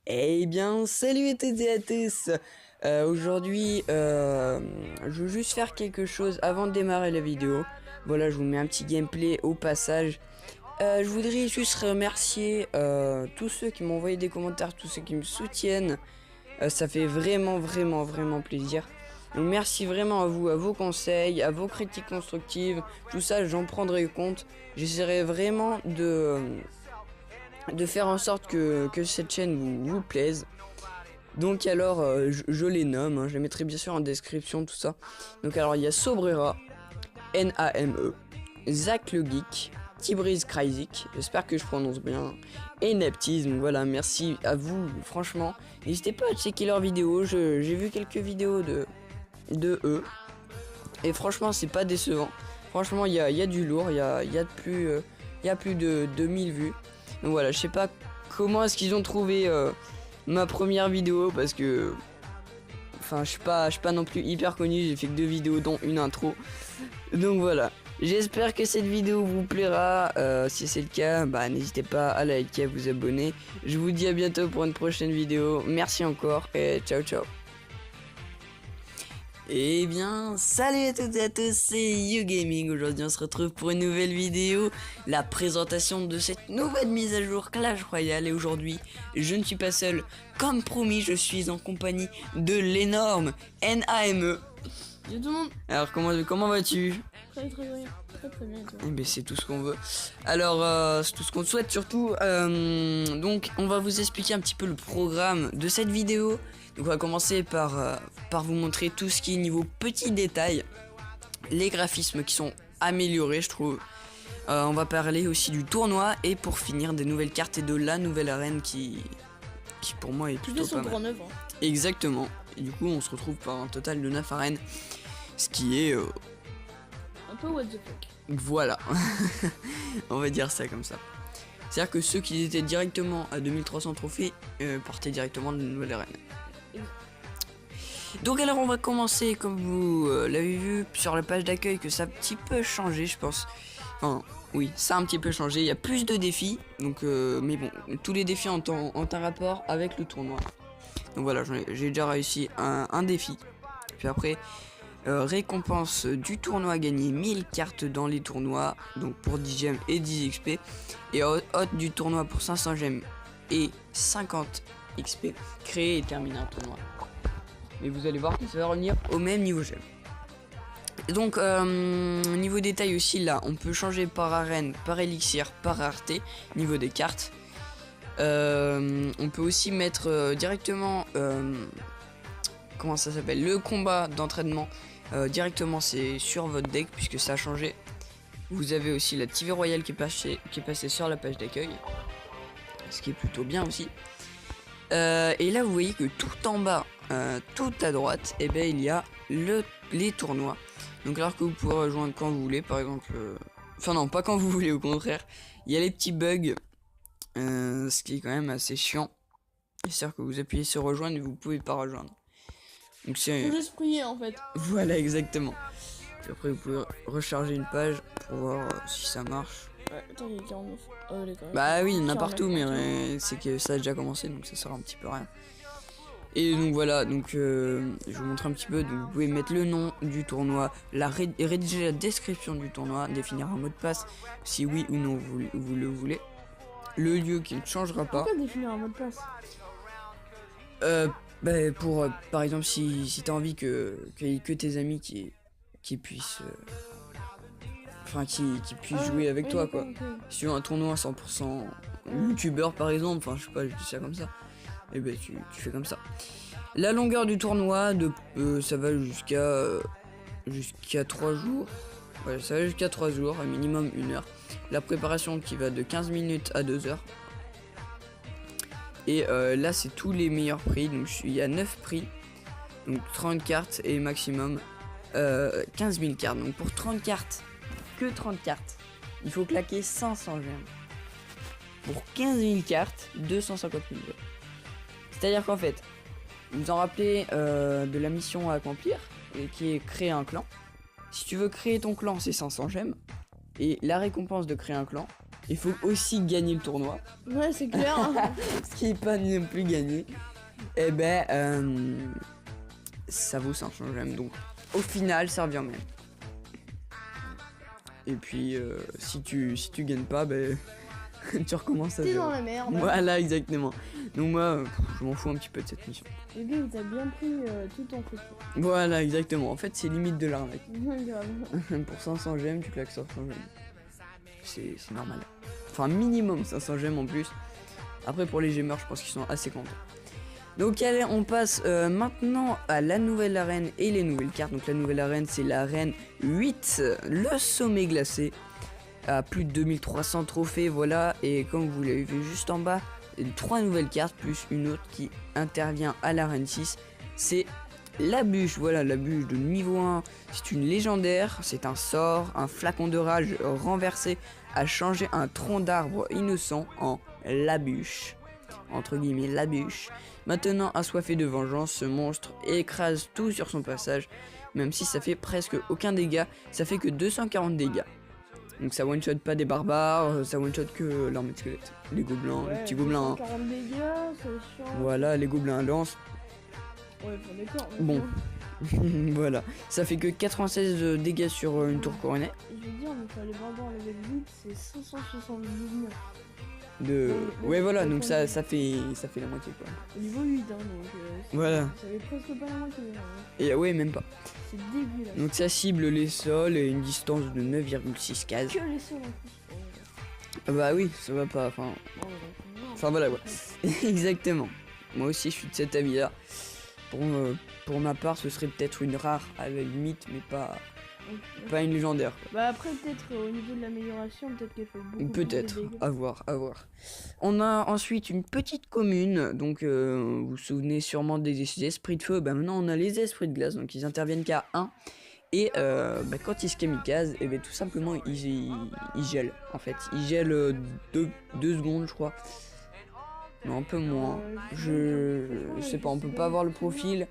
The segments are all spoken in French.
Eh bien, salut à toutes et à tous. Aujourd'hui, je veux juste faire quelque chose avant de démarrer la vidéo. Voilà, je vous mets un petit gameplay au passage. Je voudrais juste remercier tous ceux qui m'ont envoyé des commentaires, tous ceux qui me soutiennent. Ça fait vraiment plaisir. Donc merci vraiment à vous, à vos conseils, à vos critiques constructives. Tout ça, j'en prendrai compte. J'essaierai vraiment de faire en sorte que cette chaîne vous plaise. Donc alors, je les nomme, hein, je les mettrai bien sûr en description, tout ça. Donc alors, il y a Sobrera, Name, Zach le Geek, Tibriz Cryzik, j'espère que je prononce bien, et Neptisme, voilà, merci à vous, franchement. N'hésitez pas à checker leurs vidéos, j'ai vu quelques vidéos de eux, et franchement, c'est pas décevant. Franchement, il y a du lourd, il y a plus de 2000 vues. Donc voilà, je sais pas comment est-ce qu'ils ont trouvé ma première vidéo, parce que enfin je suis pas non plus hyper connu, j'ai fait que 2 vidéos dont une intro. Donc voilà, j'espère que cette vidéo vous plaira. Si c'est le cas, bah n'hésitez pas à liker, à vous abonner. Je vous dis à bientôt pour une prochaine vidéo. Merci encore et ciao ciao. Eh bien, salut à toutes et à tous, c'est YouGaming. Aujourd'hui on se retrouve pour une nouvelle vidéo, la présentation de cette nouvelle mise à jour Clash Royale. Et aujourd'hui, je ne suis pas seul, comme promis, je suis en compagnie de l'énorme Name. Yo tout le monde. Alors comment vas-tu? Très bien, très bien. Eh ben, c'est tout ce qu'on veut. Alors, c'est tout ce qu'on souhaite surtout. Donc, on va vous expliquer un petit peu le programme de cette vidéo. Donc, on va commencer par vous montrer tout ce qui est niveau petits détails. Les graphismes qui sont améliorés, je trouve. On va parler aussi du tournoi. Et pour finir, des nouvelles cartes et de la nouvelle arène qui pour moi est plutôt pas mal. 9 ans. Exactement. Et du coup, on se retrouve par un total de 9 arènes. Ce qui est... Un peu what the fuck. Voilà, on va dire ça comme ça. C'est-à-dire que ceux qui étaient directement à 2300 trophées portaient directement de nouvelles arènes. Donc alors on va commencer, comme vous l'avez vu sur la page d'accueil, que ça a un petit peu changé, je pense. Enfin, oui, ça a un petit peu changé. Il y a plus de défis, donc mais bon, tous les défis ont un rapport avec le tournoi. Donc voilà, j'ai déjà réussi un défi. Puis après, récompense du tournoi à gagner 1000 cartes dans les tournois, donc pour 10 gemmes et 10 XP. Et hôte du tournoi pour 500 gemmes et 50 XP. Créer et terminer un tournoi. Mais vous allez voir que ça va revenir au même niveau gemmes. Donc niveau détail aussi, là on peut changer par arène, par élixir, par rareté, niveau des cartes. On peut aussi mettre directement comment ça s'appelle, le combat d'entraînement. Directement c'est sur votre deck puisque ça a changé. Vous avez aussi la TV Royale qui est passée sur la page d'accueil, ce qui est plutôt bien aussi. Et là vous voyez que tout en bas, tout à droite, et ben il y a les tournois. Donc alors que vous pouvez rejoindre quand vous voulez, par exemple, enfin non, pas quand vous voulez, au contraire. Il y a les petits bugs, ce qui est quand même assez chiant. C'est-à-dire que vous appuyez sur rejoindre et vous pouvez pas rejoindre. Donc c'est Faut juste prier en fait. voilà, exactement. Puis après vous pouvez recharger une page pour voir si ça marche. Ouais, attends, il y a 49. Oh, il est quand même. Bah oui, il y en a 49 partout, mais c'est que ça a déjà commencé, donc ça sert un petit peu à rien. Et donc voilà, donc je vous montre un petit peu. Donc vous pouvez mettre le nom du tournoi, rédiger la description du tournoi, définir un mot de passe si oui ou non vous le voulez. Le lieu qui ne changera pas. Pourquoi définir un mot de passe? Bah pour par exemple si t'as envie qu'il y ait que tes amis qui puissent enfin qui puissent jouer avec toi quoi. Okay. Si tu veux un tournoi 100% youtubeur par exemple, enfin je sais pas, je dis ça comme ça, et ben tu fais comme ça. La longueur du tournoi ça va jusqu'à 3 jours. Ouais, ça va jusqu'à 3 jours, un minimum 1 heure. La préparation qui va de 15 minutes à 2 heures. Et là c'est tous les meilleurs prix, donc il y a 9 prix, donc 30 cartes et maximum 15 000 cartes. Donc pour 30 cartes, que 30 cartes, il faut claquer 500 gemmes. Pour 15 000 cartes, 250 000 gemmes. C'est-à-dire qu'en fait, vous en rappelez de la mission à accomplir, qui est créer un clan. Si tu veux créer ton clan, c'est 500 gemmes. Et la récompense de créer un clan, Il faut aussi gagner le tournoi. Ouais, c'est clair. Ce qui est pas non plus gagné. Et ben, ça vaut 500 gemmes. Donc, au final, ça revient même. Et puis, si tu gagnes pas, ben, tu recommences à T'es zéro. dans la merde. Voilà, exactement. Donc moi, je m'en fous un petit peu de cette mission. Le gars, il t'a bien pris tout en photo. Voilà, exactement. En fait, c'est limite de l'arnaque. Grave. Pour 500 gemmes, tu claques 500 gemmes. C'est normal. Enfin, minimum 500 gemmes en plus. Après, pour les gemmeurs, je pense qu'ils sont assez contents. Donc, allez, on passe maintenant à la nouvelle arène et les nouvelles cartes. Donc, la nouvelle arène, c'est l'arène 8, le sommet glacé. À plus de 2300 trophées, voilà. Et comme vous l'avez vu juste en bas, 3 nouvelles cartes, plus une autre qui intervient à l'arène 6. C'est la bûche, voilà, la bûche de niveau 1. C'est une légendaire, c'est un sort, un flacon de rage renversé a changé un tronc d'arbre innocent en la bûche. Entre guillemets, la bûche. Maintenant assoiffé de vengeance, ce monstre écrase tout sur son passage. Même si ça fait presque aucun dégât, ça fait que 240 dégâts. Donc ça one shot pas des barbares, ça one shot que l'armée de squelette. Les gobelins, les petits gobelins. 40 dégâts, c'est chiant. Voilà, les gobelins lance. Ouais, enfin, d'accord. Bon. Voilà, ça fait que 96 dégâts sur une tour couronnée. Je veux dire, mais fallait barbares level 8, c'est 570 000. Ouais, voilà, donc ça fait la moitié quoi. Au niveau 8, hein, donc Voilà. ça fait presque pas la moitié. Hein. Et ouais, même pas. C'est dégueulasse. Donc ça cible les sols et une distance de 9,6 cases. Que les sols en plus. Bah oui, ça va pas, enfin... Enfin voilà, ouais. Exactement. Moi aussi je suis de cet avis là. Pour ma part, ce serait peut-être une rare à la limite, mais pas une légendaire. Quoi. Bah après peut-être au niveau de l'amélioration, peut-être qu'elle fait beaucoup Peut-être, plus de dégâts. à voir. On a ensuite une petite commune, donc vous vous souvenez sûrement des esprits de feu, bah maintenant on a les esprits de glace, donc ils interviennent qu'à 1. Et bah, quand ils se kamikazent, et bah, tout simplement ils gèlent en fait. Ils gèlent 2 secondes je crois. Non, un peu moins. Je sais pas, on peut pas voir le profil.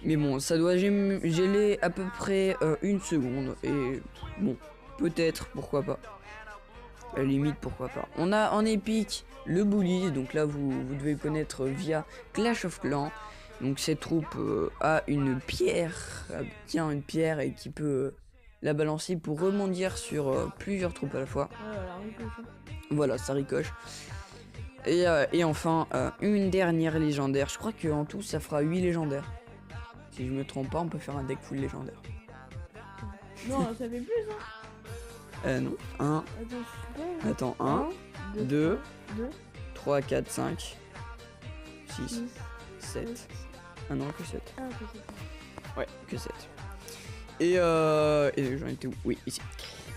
Mais bon, ça doit geler à peu près 1 seconde. Et bon, peut-être, pourquoi pas. À la limite, pourquoi pas. On a en épique le bully. Donc là, vous devez connaître via Clash of Clans. Donc cette troupe a une pierre. Tient une pierre et qui peut la balancer pour rebondir sur plusieurs troupes à la fois. Voilà, ça ricoche. Et enfin, une dernière légendaire. Je crois qu'en tout, ça fera 8 légendaires. Si je me trompe pas, on peut faire un deck full légendaire. Non, ça fait plus, hein. Non. 1. Attends, 1, 2, 3, 4, 5, 6, 7. Ah non, que 7. Ah, que 7. Ouais, que 7. Et j'en étais où? Oui, ici.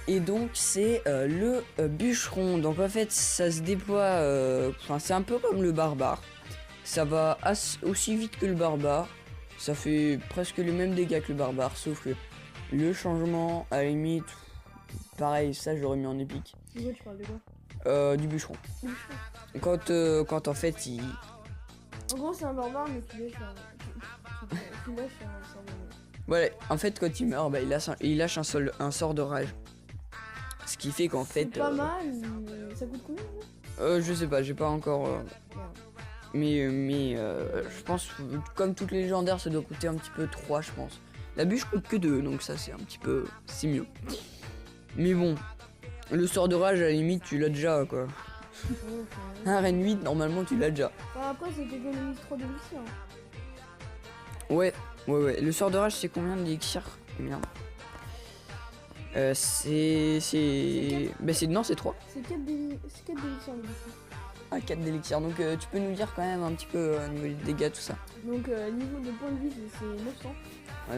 Et donc c'est le bûcheron. Donc en fait ça se déploie, enfin c'est un peu comme le barbare. Ça va aussi vite que le barbare. Ça fait presque les mêmes dégâts que le barbare. Sauf que le changement à la limite, pareil, ça j'aurais mis en épique. De quoi tu parles de quoi? Du bûcheron. Quand en fait il... En gros c'est un barbare mais tu lâches un sort de... Voilà, en fait quand il meurt, bah, il lâche un sort de rage. Ce qui fait qu'en fait... C'est pas mal, mais ça coûte combien? Je sais pas, j'ai pas encore... Mais je pense, comme toutes les légendaires, ça doit coûter un petit peu 3, je pense. La bûche coûte que 2, donc ça c'est un petit peu... c'est mieux. Mais bon, le sort de rage, à la limite, tu l'as déjà, quoi. Un Reine 8, normalement, tu l'as déjà. Enfin, après, c'est économise 3 d'élixir. Ouais. Le sort de rage, c'est combien d'élixir? Merde. Non, c'est 3. C'est 4 d'élixir le bûcheron. Ah, 4 d'élixir. Donc tu peux nous dire quand même un petit peu au niveau des dégâts, tout ça. Donc niveau de points de vie, c'est 900.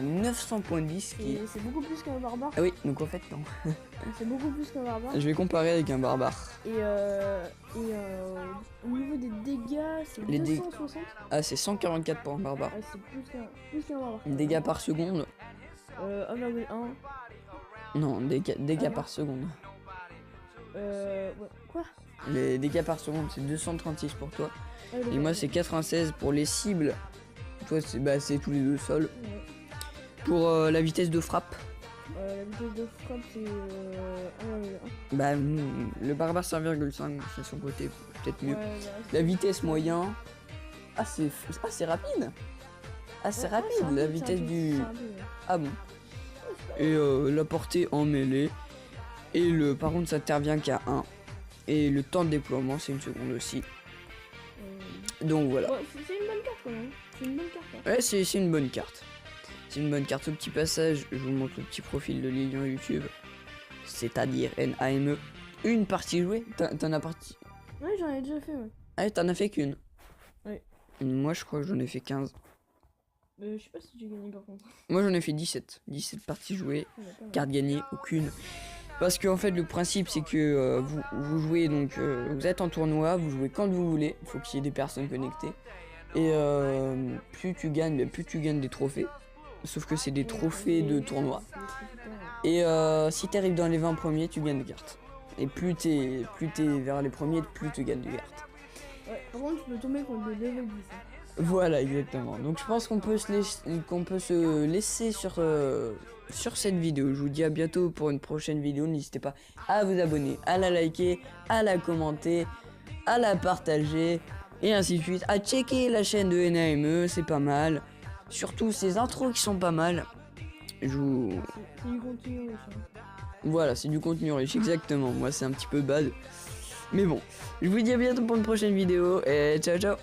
900 points de vie, ce qui... C'est beaucoup plus qu'un barbare. Ah oui, donc en fait, non. C'est beaucoup plus qu'un barbare. Je vais comparer avec un barbare. Et au niveau des dégâts, c'est 260. Ah, c'est 144 pour un barbare. Ah, c'est plus qu'un barbare. Dégâts par seconde. 1,1. Non, dégâts par seconde. Ouais. Quoi? Les dégâts par seconde, c'est 236 pour toi. Ah, et moi, c'est 96 pour les cibles. Toi, c'est tous les deux sols. Ouais. Pour la vitesse de frappe, La vitesse de frappe, c'est 1,1. Bah, le barbare c'est 1,5, c'est son côté peut-être mieux. Ouais, La vitesse moyen. Ah, c'est rapide. Ah, c'est rapide, la vitesse du. Ah bon. Et la portée en mêlée. Et par contre, ça intervient qu'à 1. Et le temps de déploiement, c'est 1 seconde aussi. Donc voilà. Bon, c'est une bonne carte quand même. C'est une bonne carte. Hein. Ouais, c'est une bonne carte. C'est une bonne carte. Au petit passage, je vous montre le petit profil de Lilian YouTube. C'est-à-dire NAME. Une partie jouée. T'en as parti. Ouais, j'en ai déjà fait, ouais. Ah, t'en as fait qu'une. Ouais. Moi, je crois que j'en ai fait 15. Je sais pas si tu gagnes par contre. Moi, j'en ai fait 17. 17 parties jouées. Ouais, pas mal. Carte gagnée, aucune. Parce que en fait, le principe, c'est que vous jouez donc. Vous êtes en tournoi, vous jouez quand vous voulez. Il faut qu'il y ait des personnes connectées. Et plus tu gagnes, plus tu gagnes des trophées. Sauf que c'est des trophées de tournoi. Et si tu arrives dans les 20 premiers, tu gagnes des cartes. Et plus t'es vers les premiers, plus tu gagnes des cartes. Ouais, par contre, tu peux tomber contre le level 10. Hein. Voilà, exactement. Donc je pense qu'on peut se laisser sur cette vidéo. Je vous dis à bientôt pour une prochaine vidéo. N'hésitez pas à vous abonner, à la liker, à la commenter, à la partager, et ainsi de suite. À checker la chaîne de NAME, c'est pas mal. Surtout ces intros qui sont pas mal. C'est du contenu riche. Hein. Voilà, c'est du contenu riche, exactement. Moi, c'est un petit peu bad. Mais bon, je vous dis à bientôt pour une prochaine vidéo et ciao ciao.